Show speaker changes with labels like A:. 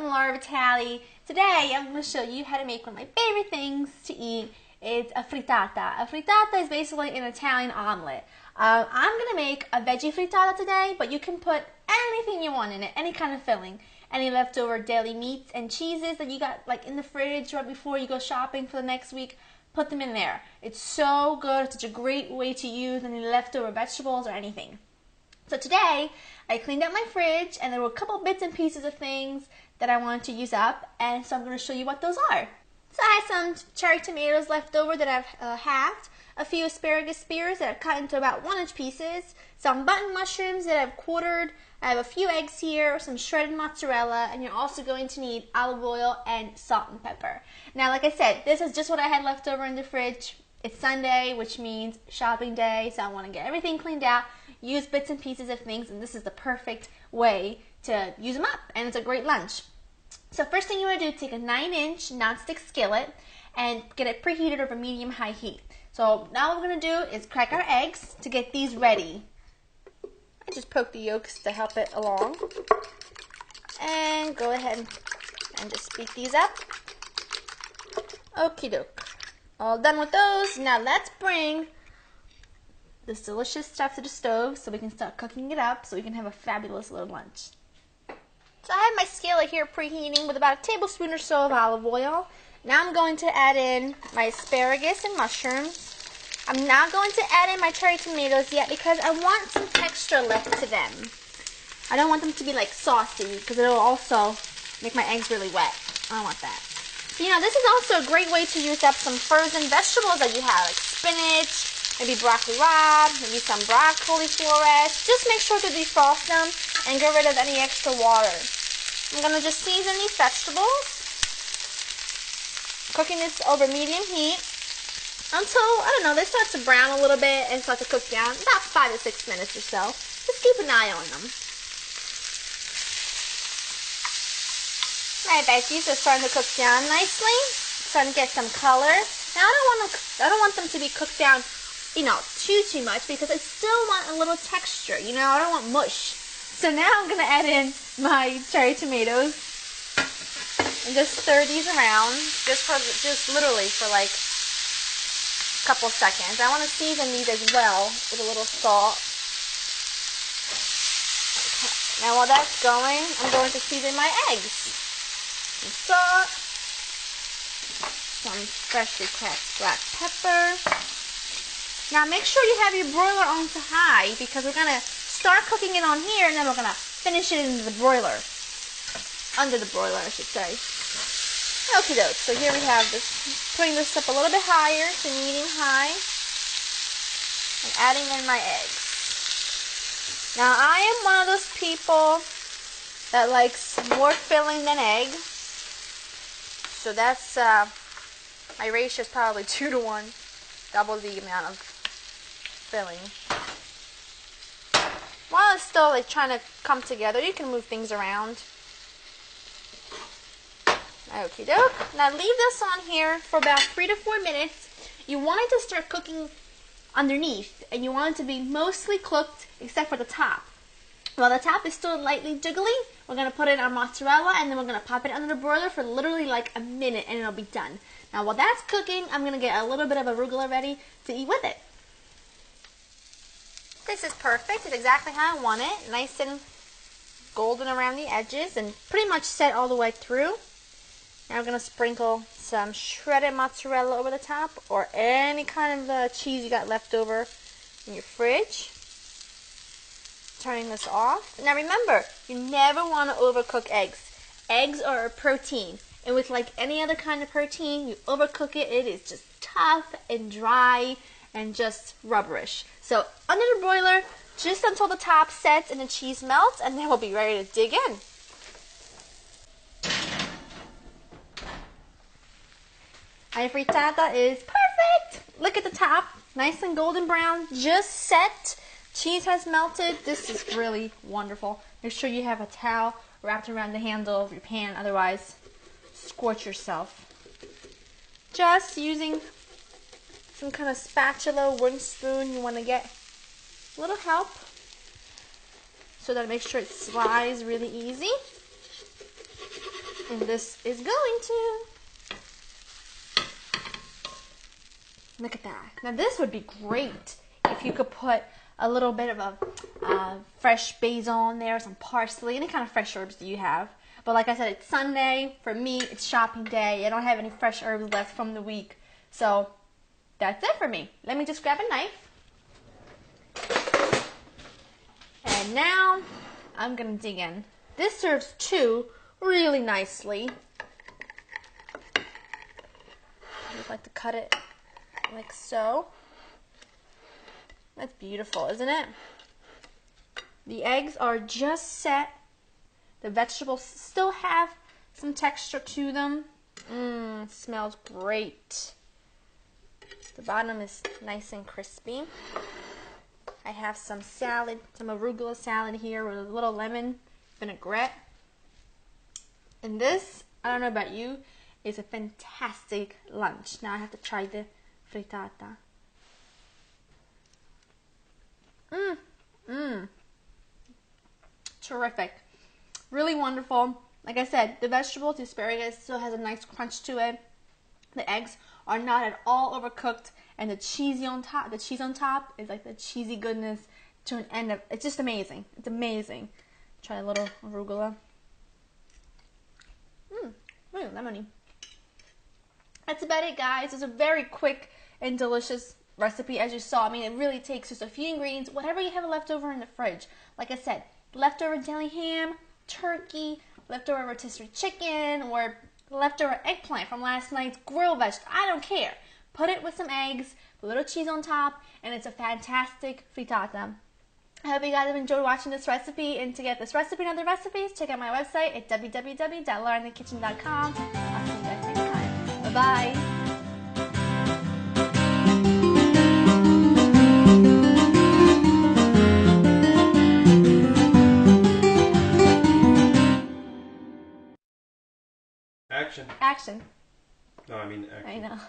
A: I'm Laura Vitale. Today I'm going to show you how to make one of my favorite things to eat. It's a frittata. A frittata is basically an Italian omelet. I'm going to make a veggie frittata today, but you can put anything you want in it, any kind of filling. Any leftover deli meats and cheeses that you got like in the fridge right before you go shopping for the next week, put them in there. It's so good. It's such a great way to use any leftover vegetables or anything. So today, I cleaned out my fridge and there were a couple bits and pieces of things that I wanted to use up, and so I'm going to show you what those are. So I have some cherry tomatoes left over that I've halved, a few asparagus spears that I've cut into about 1-inch pieces, some button mushrooms that I've quartered, I have a few eggs here, some shredded mozzarella, and you're also going to need olive oil and salt and pepper. Now, like I said, this is just what I had left over in the fridge. It's Sunday, which means shopping day, so I want to get everything cleaned out, use bits and pieces of things, and this is the perfect way to use them up, and it's a great lunch. So first thing you want to do, take a 9-inch nonstick skillet and get it preheated over medium-high heat. So now what we're going to do is crack our eggs to get these ready. I just poke the yolks to help it along. And go ahead and just beat these up. Okie doke. All done with those. Now let's bring this delicious stuff to the stove so we can start cooking it up so we can have a fabulous little lunch. So I have my skillet here preheating with about a tablespoon or so of olive oil. Now I'm going to add in my asparagus and mushrooms. I'm not going to add in my cherry tomatoes yet because I want some texture left to them. I don't want them to be like saucy because it'll also make my eggs really wet. I don't want that. So, this is also a great way to use up some frozen vegetables that you have, like spinach, maybe broccoli rabe, maybe some broccoli florets. Just make sure to defrost them and get rid of any extra water. I'm going to just season these vegetables. Cooking this over medium heat until, they start to brown a little bit and start to cook down, about 5 to 6 minutes or so. Just keep an eye on them. My veggies are starting to cook down nicely. Starting to get some color. Now I don't want them to be cooked down, too much because I still want a little texture. I don't want mush. So now I'm gonna add in my cherry tomatoes and just stir these around, just literally for like a couple seconds. I want to season these as well with a little salt. Okay. Now while that's going, I'm going to season my eggs. Some salt, some freshly cracked black pepper. Now make sure you have your broiler on to high because we're gonna start cooking it on here and then we're gonna finish it into the broiler. Under the broiler, I should say. Okie doke. So here we have this, putting this up a little bit higher to medium high. And adding in my eggs. Now I am one of those people that likes more filling than egg. So that's, my ratio is probably 2 to 1. Double the amount of filling. While it's still trying to come together, you can move things around. Okie doke. Now leave this on here for about 3 to 4 minutes. You want it to start cooking underneath, and you want it to be mostly cooked except for the top. While the top is still lightly jiggly, we're going to put in our mozzarella, and then we're going to pop it under the broiler for literally like a minute, and it'll be done. Now while that's cooking, I'm going to get a little bit of arugula ready to eat with it. This is perfect. It's exactly how I want it. Nice and golden around the edges and pretty much set all the way through. Now we're going to sprinkle some shredded mozzarella over the top or any kind of cheese you got left over in your fridge. Turning this off. Now remember, you never want to overcook eggs. Eggs are a protein. And with like any other kind of protein, you overcook it, it is just tough and dry and just rubberish. So under the broiler, just until the top sets and the cheese melts, and then we'll be ready to dig in. My frittata is perfect. Look at the top, nice and golden brown, just set. Cheese has melted. This is really wonderful. Make sure you have a towel wrapped around the handle of your pan, otherwise scorch yourself. Just using some kind of spatula, wooden spoon, you want to get a little help so that it makes sure it slides really easy. And this is going to. Look at that. Now this would be great if you could put a little bit of a fresh basil on there, some parsley, any kind of fresh herbs that you have. But like I said, it's Sunday. For me, it's shopping day. I don't have any fresh herbs left from the week. So that's it for me. Let me just grab a knife. And now I'm going to dig in. This serves two really nicely. I just like to cut it like so. That's beautiful, isn't it? The eggs are just set. The vegetables still have some texture to them. It smells great. The bottom is nice and crispy. I have some salad, some arugula salad here with a little lemon vinaigrette. And this, I don't know about you, is a fantastic lunch. Now I have to try the frittata. Terrific. Really wonderful. Like I said, the vegetables, the asparagus still has a nice crunch to it. The eggs are not at all overcooked, and the cheese on top is like the cheesy goodness to an end of. It's just amazing. It's amazing. Try a little arugula. Really lemony. That's about it, guys. It's a very quick and delicious recipe, as you saw. I mean, it really takes just a few ingredients, whatever you have left over in the fridge. Like I said, leftover deli ham, turkey, leftover rotisserie chicken, or leftover eggplant from last night's grilled vegetable. I don't care. Put it with some eggs, a little cheese on top, and it's a fantastic frittata. I hope you guys have enjoyed watching this recipe, and to get this recipe and other recipes, check out my website at www.laureninthekitchen.com. I'll see you guys next time. Bye-bye.
B: Action.
A: Action.
B: No, I mean action.
A: I know.